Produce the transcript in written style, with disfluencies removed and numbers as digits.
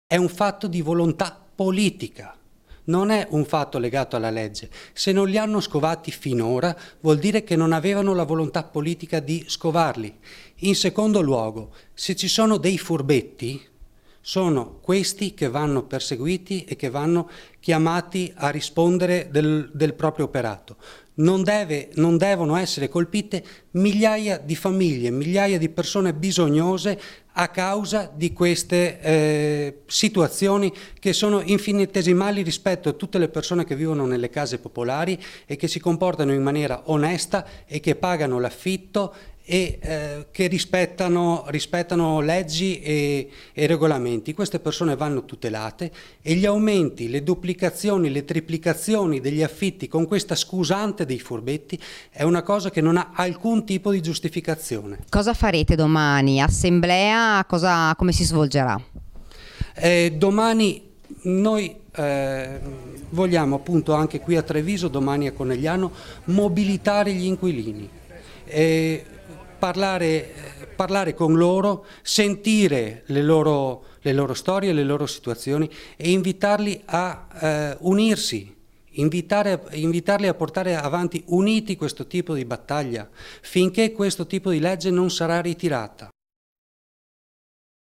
È un fatto di volontà politica, non è un fatto legato alla legge. Se non li hanno scovati finora, vuol dire che non avevano la volontà politica di scovarli. In secondo luogo, se ci sono dei furbetti, sono questi che vanno perseguiti e che vanno chiamati a rispondere del proprio operato. Non devono essere colpite migliaia di famiglie, migliaia di persone bisognose a causa di queste situazioni che sono infinitesimali rispetto a tutte le persone che vivono nelle case popolari e che si comportano in maniera onesta e che pagano l'affitto e che rispettano leggi e regolamenti. Queste persone vanno tutelate e gli aumenti, le duplicazioni, le triplicazioni degli affitti con questa scusante dei furbetti è una cosa che non ha alcun tipo di giustificazione. Cosa farete domani? Assemblea? Come si svolgerà? Domani noi vogliamo appunto anche qui a Treviso, domani a Conegliano, mobilitare gli inquilini. Parlare con loro, sentire le loro storie, le loro situazioni e invitarli a unirsi, invitarli a portare avanti uniti questo tipo di battaglia finché questo tipo di legge non sarà ritirata.